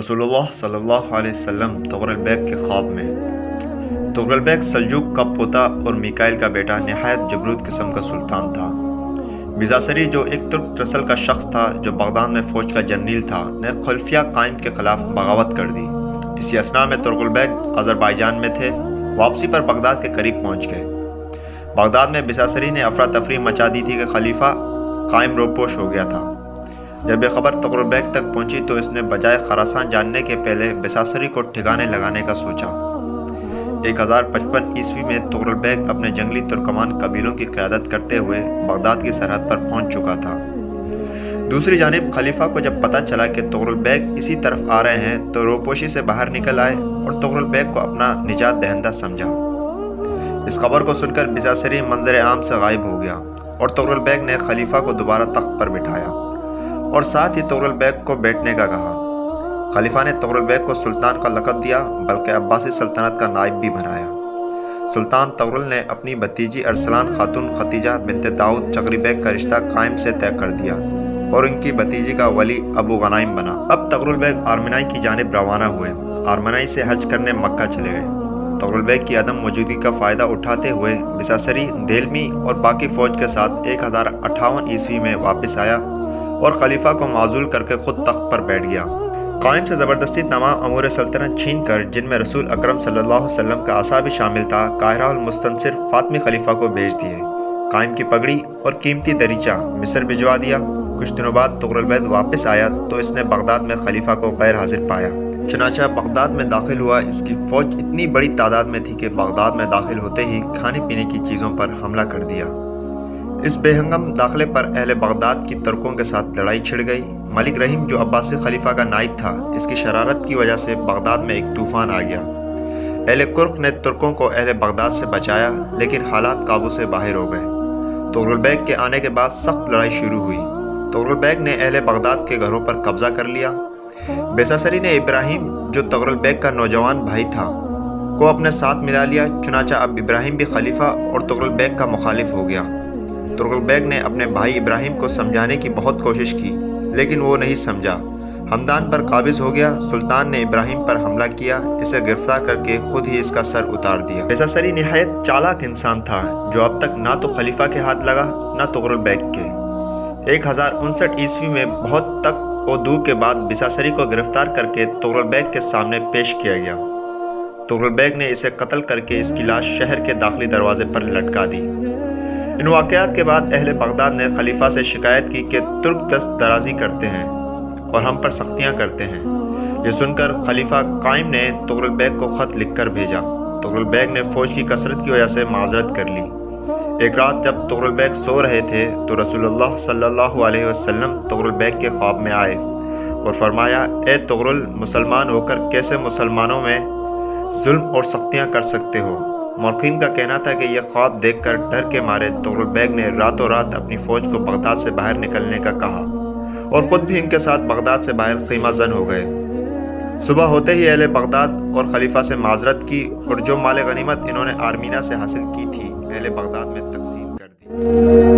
रसूलुल्लाह सल्लल्लाहु अलैहि वसल्लम तुगरुल बैक के ख्वाब में। तुगरुल बैक सल्जूक का पोता और मिकाइल का बेटा नहायत जबरूत किस्म का सुल्तान था। बिजासरी जो एक तुर्क नस्ल का शख्स था जो बगदाद में फ़ौज का जनरल था, ने खुलफिया कायम के ख़िलाफ़ बगावत कर दी। इसी असना में तुगरुल बैक अज़रबैजान में थे। वापसी पर बगदाद के करीब पहुँच गए। बगदाद में बिजासरी ने अफरा तफरी मचा दी थी कि खलीफा कायम रोपोश हो गया था। जब यह खबर तुगरुल बैक तक पहुंची तो इसने बजाय खरासान जानने के पहले बिजासरी को ठिकाने लगाने का सोचा। 1055 ईस्वी में तुगरुल बैक अपने जंगली तुर्कमान कबीलों की क़यादत करते हुए बगदाद की सरहद पर पहुंच चुका था। दूसरी जानिब खलीफा को जब पता चला कि तुगरुल बैक इसी तरफ आ रहे हैं तो रोपोशी से बाहर निकल आए और तुगरुल बैक को अपना निजात दहिंदा समझा। इस खबर को सुनकर बिजासरी मंजर आम से गायब हो गया और तुगरुल बैक ने खलीफा को दोबारा तख्त पर बिठाया और साथ ही तुगरुल बैक को बैठने का कहा। खलीफा ने तुगरुल बैक को सुल्तान का लक़ब दिया, बल्कि अब्बासी सल्तनत का नायब भी बनाया। सुल्तान तुगरुल ने अपनी भतीजी अरसलान खातून खतीजा बिनते दाऊद चगरी बैक का रिश्ता कायम से तय कर दिया और उनकी भतीजी का वली अबू गनाइम बना। अब तुगरुल बैक आर्मेनाई की जानिब रवाना हुए। आर्मेनाई से हज करने मक्का चले गए। तुगरुल बैक की अदम मौजूदगी का फ़ायदा उठाते हुए बिजासरी देलमी और बाकी फ़ौज के साथ 1058 ईस्वी में वापस आया और खलीफा को माजूल करके खुद तख्त पर बैठ गया। कायम से ज़बरदस्ती तमाम अमूर सल्तनत छीन कर, जिनमें रसूल अकरम सल्लल्लाहु अलैहि वसल्लम का आसा भी शामिल था, काहिरा और मुस्तनसिर फातमी खलीफा को भेज दिए। कायम की पगड़ी और कीमती दरीचा मिस्र भिजवा दिया। कुछ दिनों बाद तुगरुल बैक वापस आया तो इसने बगदाद में खलीफा को गैर हाजिर पाया। चुनांचे बगदाद में दाखिल हुआ। इसकी फ़ौज इतनी बड़ी तादाद में थी कि बगदाद में दाखिल होते ही खाने पीने की चीज़ों पर हमला कर दिया। इस बेहंगम दाखिले पर अहले बगदाद की तुर्कों के साथ लड़ाई छिड़ गई। मलिक रहीम जो अब्बासी खलीफा का नायब था, इसकी शरारत की वजह से बगदाद में एक तूफ़ान आ गया। अहले कुर्क ने तुर्कों को अहले बगदाद से बचाया, लेकिन हालात काबू से बाहर हो गए। तुगरुल बैक के आने के बाद सख्त लड़ाई शुरू हुई। तुगरुल बैक ने अहले बगदाद के घरों पर कब्जा कर लिया। बिजासरी ने इब्राहिम जो तुगरुल बैक का नौजवान भाई था को अपने साथ मिला लिया। चुनांचे अब इब्राहिम भी खलीफा और तुगरुल बैक का मुखालिफ हो गया। तुगरुल बैक ने अपने भाई इब्राहिम को समझाने की बहुत कोशिश की, लेकिन वो नहीं समझा। हमदान पर काबिज हो गया। सुल्तान ने इब्राहिम पर हमला किया, इसे गिरफ्तार करके खुद ही इसका सर उतार दिया। बिजासरी निहायत चालाक इंसान था जो अब तक ना तो खलीफा के हाथ लगा ना तुगरुल बैक के। 1059 ईस्वी में बहुत तक ओदू के बाद बिजासरी को गिरफ्तार करके तुगरुल बैक के सामने पेश किया गया। तुगरुल बैक ने इसे कत्ल करके इसकी लाश शहर के दाखिली दरवाजे पर लटका दी। इन वाक़यात के बाद अहले बगदाद ने खलीफा से शिकायत की कि तुर्क दस्त दराजी करते हैं और हम पर सख्तियाँ करते हैं। ये सुनकर खलीफा कायम ने तुगरुल बैक को ख़त लिखकर भेजा। तुगरुल बैक ने फ़ौज की कसरत की वजह से माजरत कर ली। एक रात जब तुगरुल बैक सो रहे थे तो रसूलुल्लाह सल्लल्लाहु अलैहि वसल्लम तुगरुल बैक के ख्वाब में आए और फरमाया, ए तुगरुल, मुसलमान होकर कैसे मुसलमानों में जुल्म और सख्तियाँ कर सकते हो। मौक़िन का कहना था कि यह ख्वाब देखकर डर के मारे तुगरुल बैक ने रातों रात अपनी फ़ौज को बगदाद से बाहर निकलने का कहा और ख़ुद भी इनके साथ बगदाद से बाहर ख़ीमा जन हो गए। सुबह होते ही अहले बगदाद और खलीफा से माजरत की और जो माल गनीमत इन्होंने आर्मीना से हासिल की थी, अहले बगदाद में तकसीम कर दी।